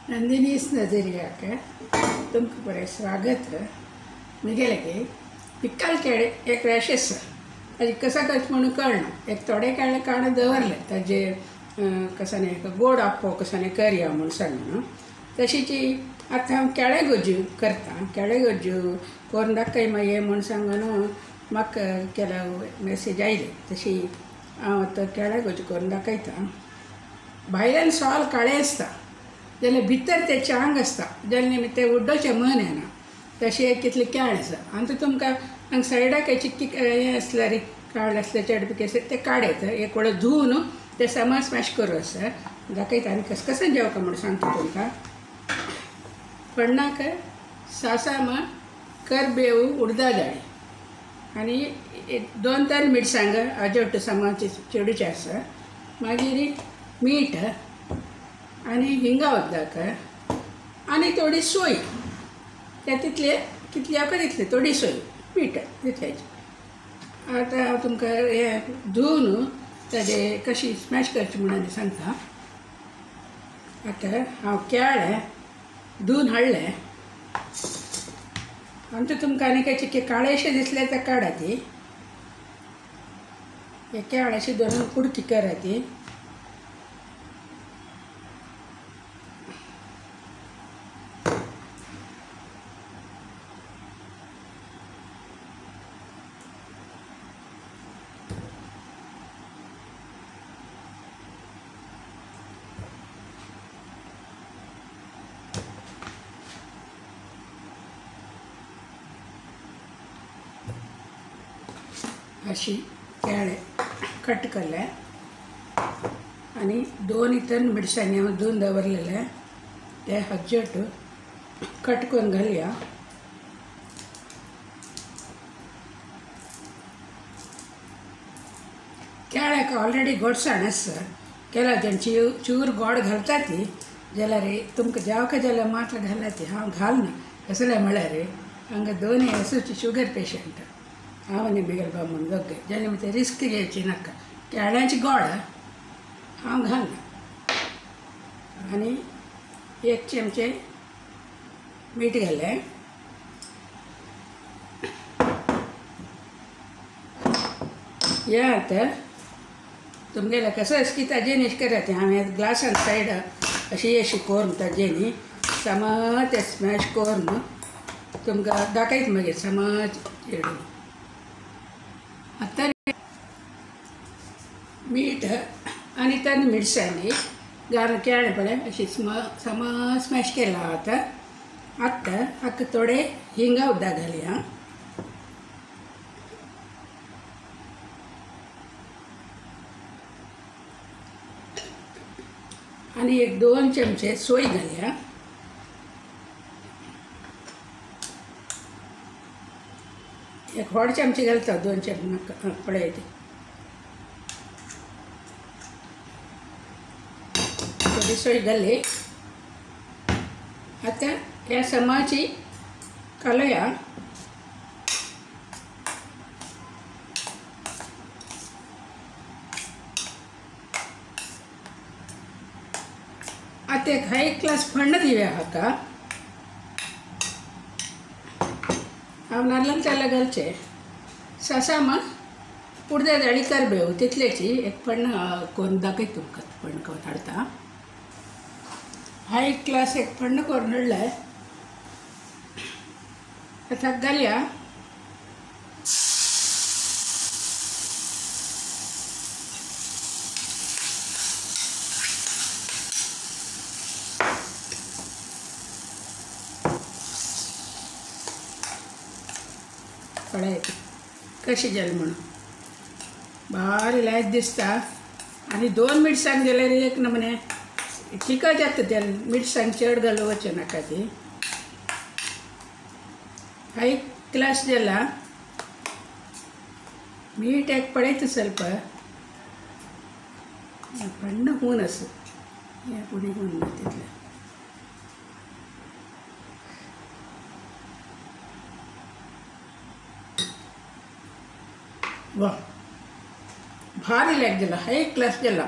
नंदिनीस नजरियाक तुमकां बरें स्वागत. म्हगेले पिकल केळे एक रॅशेस ताजे कसा करता म्हणून कळना. एक थोडे केळे काडून दवरले ताजे कसाने गोड आप्पो कसाने करया म्हूण सांगून. तशीची आतां हांव केळे गोज्जू करता. केळे गोज्जू करून दाखय मागीर म्हूण सांगून म्हाका केल्या मॅसेज आयली. तशी हांव आतां केळे गोज्जू करून दाखयता. भायल्यान सोल काळें आसता जाल्यार भितर ते चांग आसता जाल्यार ते उड्डोचे मन येना. तशें कितले केळ आसा आनी तुमकां हांगा सायडाक चिक्की हें आसल्यार रे काळ आसले चडपिके आसा ते काडयत. एक वेळ धुवन ते समज स्मॅश करूं आसा दाखयता आनी कसं जेवता म्हूण सांगता तुमकां. पडनाक सासाम करबेव उडदा दाळी आनी 2-3 मिरसांग अजट समाचे चेडूचे आसा. मागीर मीठ आनी हिंगा वद्दाक आनी थोडी सोय ते तितले कितले हाका तितले थोडी सोय मीठ तितल्याची. आतां हांव तुमकां हें धुवन ताजे कशी स्मॅश करची म्हणून आनी सांगता. आतां हांव केळे धुवन हाडले आनी तुमकां आनी चिके काळेशे दिसले ते काडा ती. हे केळेशे धरून कुडकी करा ती. अशी केळे कट केले आनी 2-3 मिरसांगे हांव धुवन दवरलेले ते हज्जट कट करून घालया. केळ्याक ऑलरेडी गोडसाण आसा. केला जेंची चूर गोड घालता ती जाल्यार तुमकां जेवका जाल्यार मात्र घाला ती. हांव घालना कसले म्हळ्यार हांगा 2 एसूची शुगर पेशंट हांव आनी बिगल बाबून दोगे जाल्यार ते रिस्क घेवची नाका. केळ्याची गोड हांव घालना. आनी 1 चमचे मीठ घाले. हे आतां तुमगेल्या कसो की ताजेनीश करात. हांवें ग्लासान सायड अशी करून ताजेनी समज ते स्मॅश करून तुमकां दाखयता मागीर समज चेडून. आतां मीठ आनी 3 मिरसांगी घालून केळे पळय अशी समज स्मॅश केला. आतां हाका थोडे हिंगा उद्दा घालया. आनी 1-2 चमचे सोय घालया. एक व्हड चमचे घालता 2 चमचे पळय ते. थोडी सोय घाली. आतां ह्या समाची कालया. आतां एक हाय क्लास फंड दिव्या हाका. हांव नाल्लान तेल घालचे. सासाम उडदा दाळी करबेव तितलेची एक फण्ण करून दाखयता तुमकां. फण्ण करून हाडटा. हाय क्लास एक फण्ण करून हाडलाय. आतां घालया. पळय कशी जाली म्हणून बारी लायत दिसता. आनी 2 मिरसांग जाल्यार एक नमने चिकट जाता. ते मिरसांग चड घालूवचे नाका ती. हाय क्लास जाला. मीठ एक पळयता ಸ್ವಲ್ಪ पण्ण हून आसा. हे पुणी हून ना तितले. वा भारी लागला. हाय क्लास जाला.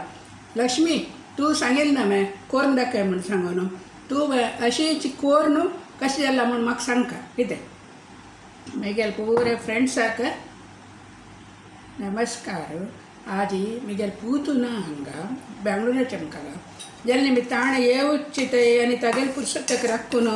लक्ष्मी तू सांगेल ना मैं करून दाखय म्हणून सांगून तूं अशीच कोर न्हू कशें जालां म्हूण म्हाका सांगता कितें म्हगेल पुरे फ्रेंड्साक नमस्कार. आज म्हगेल पूतून हांगा बेंगळूराच्या मुखार जेन्ना मी ताण येवचित आनी तागेल पुरसतक राखून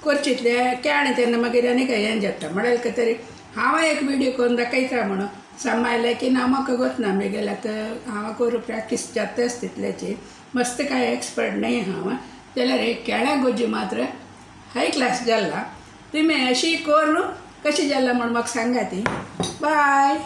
करचितले केणे तेन्ना मागीर आनी हें जाता म्हळ्यार तरी हांव एक व्हिडियो करून दाखयता म्हणून सांबाळलें की ना म्हाका गोतना म्हगेल आतां हांव करून प्रॅक्टीस जाताच तितल्याची मस्त काय एक्सपर्ट नाही हांव जाल्यार एक केळ्या गोजी मात्र हाय क्लास जाल्ला तुमी अशी कोर न्हू कशी जाल्ला म्हूण म्हाका सांगा ती बाय.